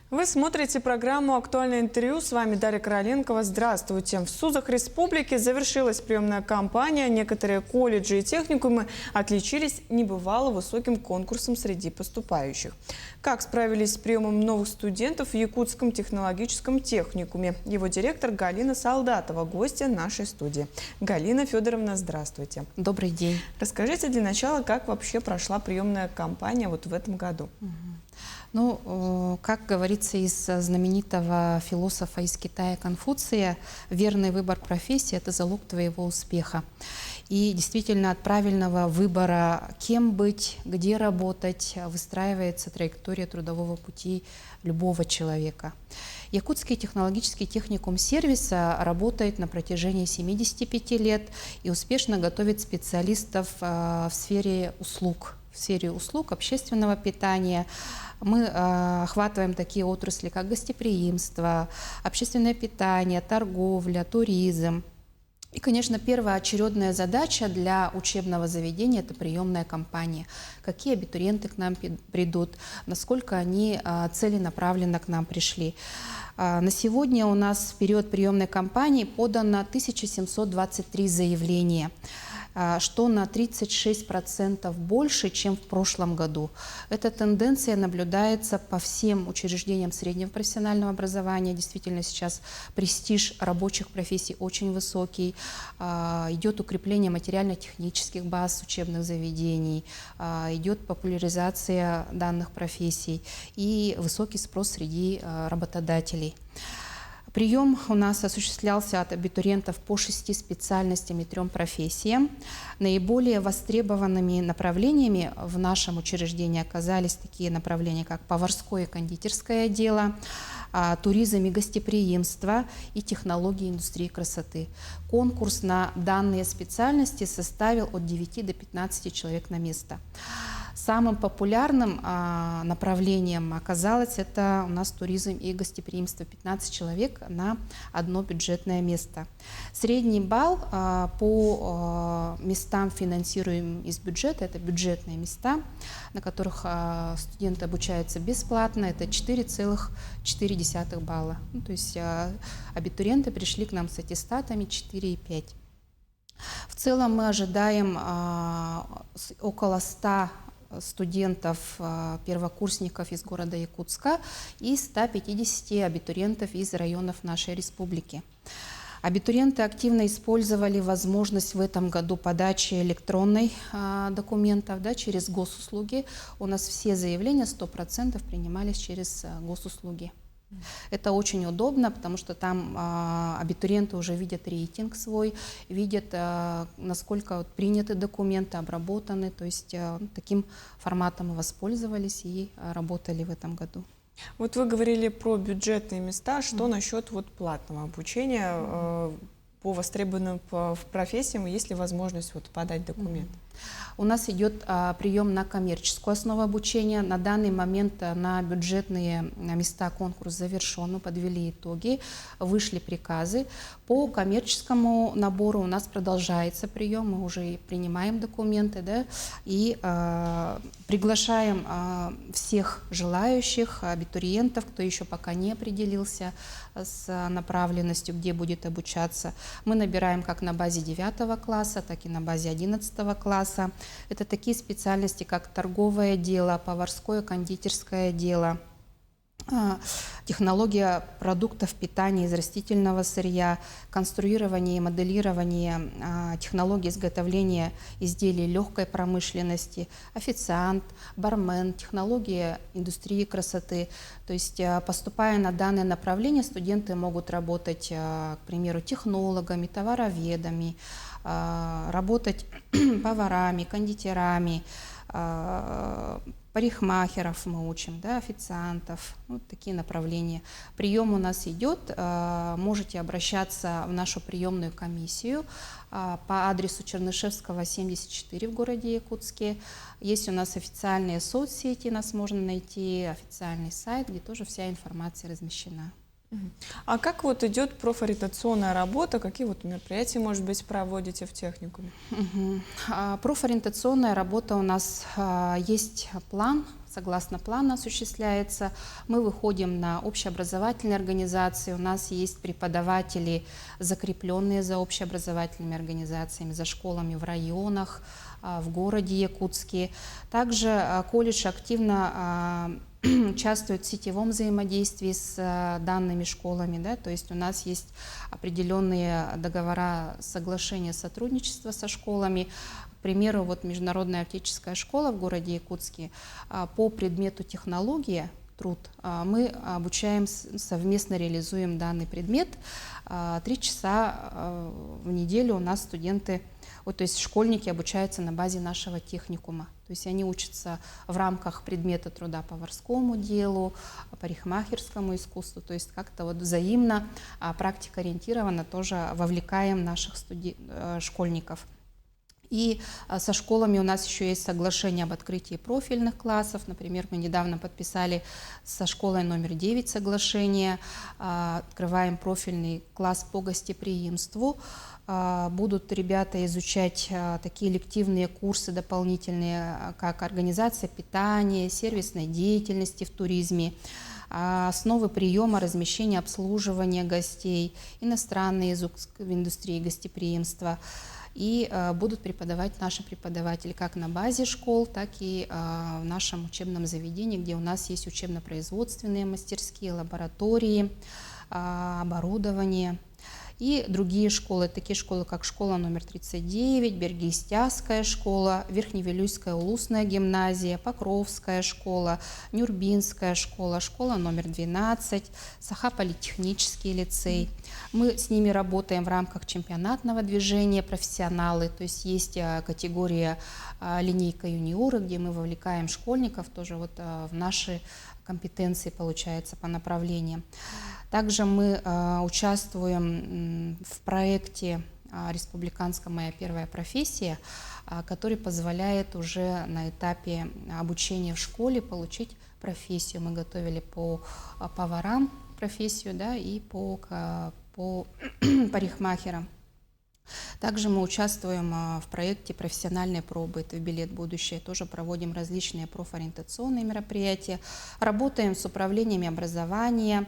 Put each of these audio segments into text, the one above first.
Вы смотрите программу «Актуальное интервью». С вами Дарья Короленкова. Здравствуйте. В СУЗах республики завершилась приемная кампания. Некоторые колледжи и техникумы отличились небывало высоким конкурсом среди поступающих. Как справились с приемом новых студентов в Якутском технологическом техникуме? Его директор Галина Солдатова, гостья нашей студии. Галина Федоровна, здравствуйте. Добрый день. Расскажите для начала, как вообще прошла приемная кампания в этом году? Ну, как говорится из знаменитого философа из Китая Конфуция, верный выбор профессии – это залог твоего успеха. И действительно от правильного выбора, кем быть, где работать, выстраивается траектория трудового пути любого человека. Якутский технологический техникум сервиса работает на протяжении 75 лет и успешно готовит специалистов в сфере услуг, общественного питания. Мы охватываем такие отрасли, как гостеприимство, общественное питание, торговля, туризм. И, конечно, первоочередная задача для учебного заведения – это приемная кампания. Какие абитуриенты к нам придут, насколько они целенаправленно к нам пришли. На сегодня у нас в период приемной кампании подано 1723 заявления, что на 36% больше, чем в прошлом году. Эта тенденция наблюдается по всем учреждениям среднего профессионального образования. Действительно, сейчас престиж рабочих профессий очень высокий. Идет укрепление материально-технических баз учебных заведений, идет популяризация данных профессий и высокий спрос среди работодателей. Прием у нас осуществлялся от абитуриентов по 6 специальностям и 3 профессиям. Наиболее востребованными направлениями в нашем учреждении оказались такие направления, как поварское и кондитерское дело, туризм и гостеприимство и технологии индустрии красоты. Конкурс на данные специальности составил от 9 до 15 человек на место. Самым популярным направлением оказалось это у нас туризм и гостеприимство. 15 человек на одно бюджетное место. Средний балл по местам, финансируемым из бюджета, это бюджетные места, на которых студенты обучаются бесплатно, это 4,4 балла. Ну, то есть абитуриенты пришли к нам с аттестатами 4,5. В целом мы ожидаем около 100 студентов, первокурсников из города Якутска и 150 абитуриентов из районов нашей республики. Абитуриенты активно использовали возможность в этом году подачи электронных документов через госуслуги. У нас все заявления 100% принимались через госуслуги. Это очень удобно, потому что там абитуриенты уже видят рейтинг свой, видят, насколько приняты документы, обработаны. То есть таким форматом мы воспользовались и работали в этом году. Вот вы говорили про бюджетные места. Что насчет платного обучения по востребованным профессиям? Есть ли возможность подать документ? У нас идет прием на коммерческую основу обучения. На данный момент на бюджетные места конкурс завершен, мы подвели итоги, вышли приказы. По коммерческому набору у нас продолжается прием, мы уже принимаем документы, и приглашаем всех желающих абитуриентов, кто еще пока не определился с направленностью, где будет обучаться. Мы набираем как на базе 9 класса, так и на базе 11 класса. Это такие специальности, как торговое дело, поварское, кондитерское дело, технология продуктов питания из растительного сырья, конструирование и моделирование технологий изготовления изделий легкой промышленности, официант, бармен, технология индустрии красоты. То есть, поступая на данное направление, студенты могут работать, к примеру, технологами, товароведами, работать поварами, кондитерами, парикмахеров мы учим, официантов, такие направления. Прием у нас идет, можете обращаться в нашу приемную комиссию по адресу Чернышевского, 74 в городе Якутске. Есть у нас официальные соцсети, нас можно найти, официальный сайт, где тоже вся информация размещена. Мгм. А как вот идет профориентационная работа? Какие вот мероприятия, может быть, проводите в техникуме? Мгм. Профориентационная работа у нас есть план, согласно плану осуществляется. Мы выходим на общеобразовательные организации, у нас есть преподаватели, закрепленные за общеобразовательными организациями, за школами в районах, в городе Якутске. Также колледж активно участвует в сетевом взаимодействии с данными школами, да, то есть у нас есть определенные договора, соглашения сотрудничества со школами. К примеру, вот Международная арктическая школа в городе Якутске по предмету технология, труд, мы обучаем, совместно реализуем данный предмет. 3 часа в неделю у нас студенты, вот, то есть школьники обучаются на базе нашего техникума. То есть они учатся в рамках предмета труда поварскому делу, парикмахерскому искусству. То есть как-то вот взаимно, практикоориентированно тоже вовлекаем наших школьников. И со школами у нас еще есть соглашение об открытии профильных классов. Например, мы недавно подписали со школой номер 9 соглашение. Открываем профильный класс по гостеприимству. Будут ребята изучать такие лективные курсы дополнительные, как организация питания, сервисной деятельности в туризме, основы приема, размещения, обслуживания гостей, иностранный язык в индустрии гостеприимства. И будут преподавать наши преподаватели как на базе школ, так и в нашем учебном заведении, где у нас есть учебно-производственные мастерские, лаборатории, оборудование. И другие школы, такие школы, как школа номер 39, Бергистяская школа, Верхневилюйская улусная гимназия, Покровская школа, Нюрбинская школа, школа номер 12, Саха-политехнический лицей. Мы с ними работаем в рамках чемпионатного движения «Профессионалы», то есть есть категория линейка юниоры, где мы вовлекаем школьников тоже вот в наши компетенции, получается, по направлениям. Также мы участвуем в проекте республиканском «Моя первая профессия», который позволяет уже на этапе обучения в школе получить профессию. Мы готовили по поварам профессию, да, и по парикмахерам. Также мы участвуем в проекте «Профессиональные пробы». Это билет в будущее. Тоже проводим различные профориентационные мероприятия. Работаем с управлениями образования.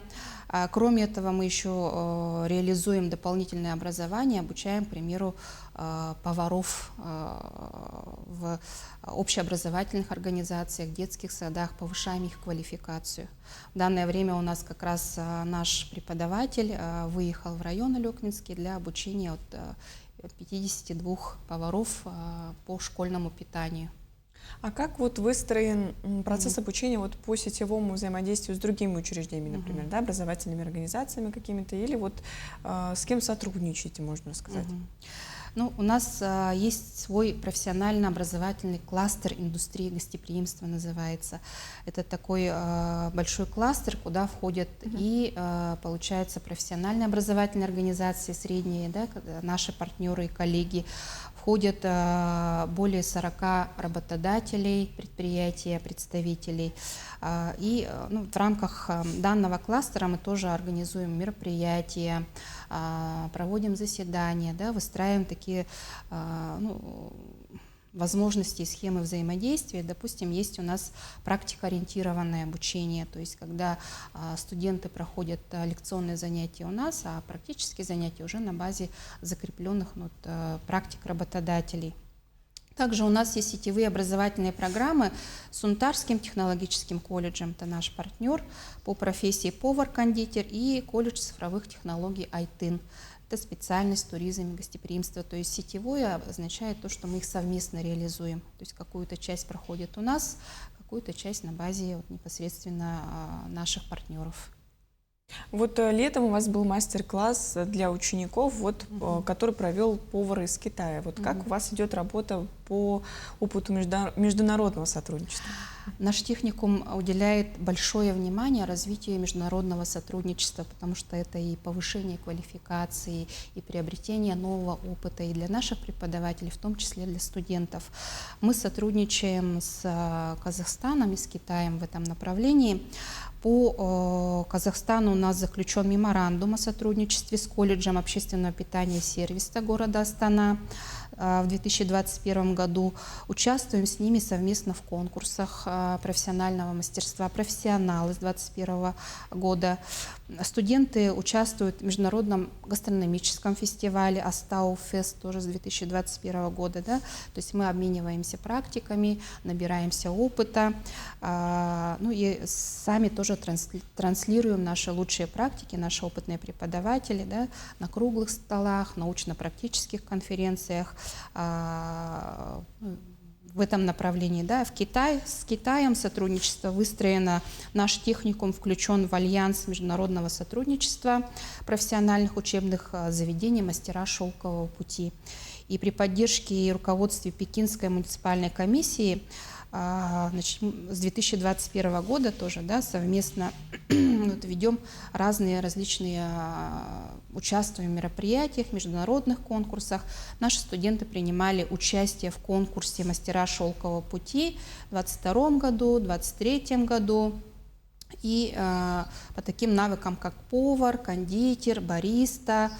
Кроме этого, мы еще реализуем дополнительное образование, обучаем, к примеру, поваров в общеобразовательных организациях, детских садах, повышаем их квалификацию. В данное время у нас как раз наш преподаватель выехал в район Алекнинский для обучения 52 поваров по школьному питанию. А как вот выстроен процесс обучения вот по сетевому взаимодействию с другими учреждениями, например, да, образовательными организациями какими-то, или вот с кем сотрудничаете, можно сказать? Ну, у нас есть свой профессионально-образовательный кластер индустрии гостеприимства, называется. Это такой большой кластер, куда входят и, получается, профессиональные образовательные организации средние, да, наши партнеры и коллеги. Входят более 40 работодателей, предприятий, представителей. И в рамках данного кластера мы тоже организуем мероприятия, проводим заседания, да, выстраиваем такие возможности и схемы взаимодействия. Допустим, есть у нас практикоориентированное обучение, то есть когда студенты проходят лекционные занятия у нас, а практические занятия уже на базе закрепленных практик работодателей. Также у нас есть сетевые образовательные программы с Унтарским технологическим колледжем, это наш партнер по профессии повар-кондитер, и колледж цифровых технологий Айтын. Это специальность туризм и гостеприимство. То есть сетевое означает то, что мы их совместно реализуем. То есть какую-то часть проходит у нас, какую-то часть на базе непосредственно наших партнеров. Вот летом у вас был мастер-класс для учеников, который провел повар из Китая. Вот как у вас идет работа по опыту международного сотрудничества? Наш техникум уделяет большое внимание развитию международного сотрудничества, потому что это и повышение квалификации, и приобретение нового опыта и для наших преподавателей, в том числе для студентов. Мы сотрудничаем с Казахстаном и с Китаем в этом направлении. По Казахстану у нас заключен меморандум о сотрудничестве с колледжем общественного питания и сервиса города Астана в 2021 году. Участвуем с ними совместно в конкурсах профессионального мастерства «Профессионалы» с 2021 года. Студенты участвуют в международном гастрономическом фестивале «Астау Фест» тоже с 2021 года. Да? То есть мы обмениваемся практиками, набираемся опыта, ну и сами тоже транслируем наши лучшие практики, наши опытные преподаватели, да, на круглых столах, научно-практических конференциях, в этом направлении. Да. С Китаем сотрудничество выстроено, наш техникум включен в альянс международного сотрудничества профессиональных учебных заведений «Мастера шелкового пути». И при поддержке и руководстве Пекинской муниципальной комиссии значит, с 2021 года тоже, да, совместно ведем разные различные, участвуем в мероприятиях, международных конкурсах. Наши студенты принимали участие в конкурсе «Мастера шелкового пути» в 2022 году, в 2023 году. И по таким навыкам, как повар, кондитер, бариста,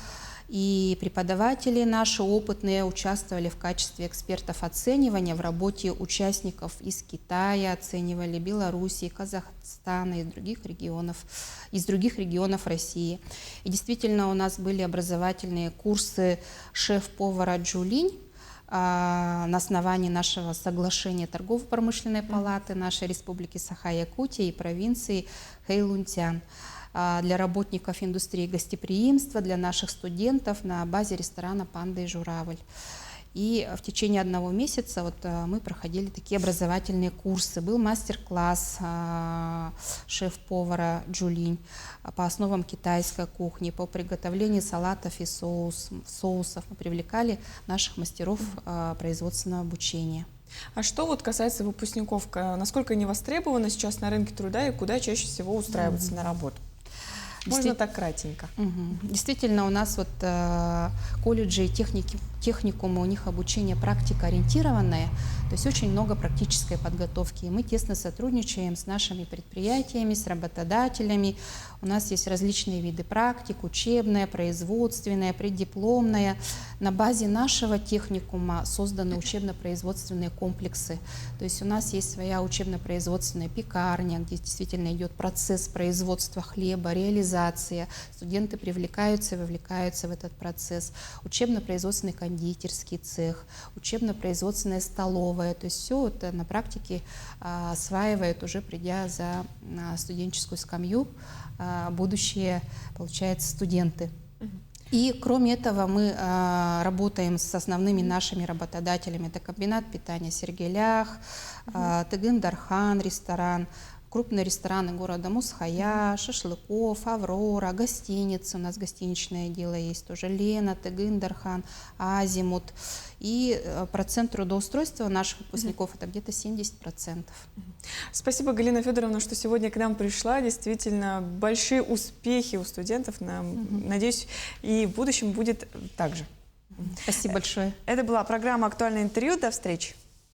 и преподаватели наши опытные участвовали в качестве экспертов оценивания в работе участников из Китая, оценивали Белоруссии, Казахстана и из других регионов России. И действительно у нас были образовательные курсы шеф-повара Джулинь на основании нашего соглашения Торгово-промышленной палаты нашей республики Саха-Якутия и провинции Хэйлунцзян для работников индустрии гостеприимства, для наших студентов на базе ресторана «Панда и журавль». И в течение 1 месяца мы проходили такие образовательные курсы. Был мастер-класс шеф-повара Джулинь по основам китайской кухни, по приготовлению салатов и соусов. Мы привлекали наших мастеров производственного обучения. А что касается выпускников, насколько они востребованы сейчас на рынке труда и куда чаще всего устраиваться на работу? Можно так кратенько. Действительно, у нас колледжи и техникумы, у них обучение практикоориентированное, то есть очень много практической подготовки. И мы тесно сотрудничаем с нашими предприятиями, с работодателями. У нас есть различные виды практик: учебная, производственная, преддипломная. На базе нашего техникума созданы учебно-производственные комплексы. То есть у нас есть своя учебно-производственная пекарня, где действительно идет процесс производства хлеба, реализация. Студенты привлекаются и вовлекаются в этот процесс. Учебно-производственный кондитерский цех, учебно-производственная столовая. То есть все это на практике осваивают, уже придя за студенческую скамью, будущие, получается, студенты. И кроме этого мы работаем с основными нашими работодателями. Это комбинат питания Сергелях, Тыгын Дархан ресторан, крупные рестораны города Мусхая, Шашлыков, Аврора, гостиницы. У нас гостиничное дело есть тоже. Лена, Тыгын Дархан, Азимут. И процент трудоустройства наших выпускников это где-то 70%. Спасибо, Галина Федоровна, что сегодня к нам пришла. Действительно, большие успехи у студентов. Надеюсь, и в будущем будет так же. Спасибо большое. Это была программа «Актуальное интервью». До встречи.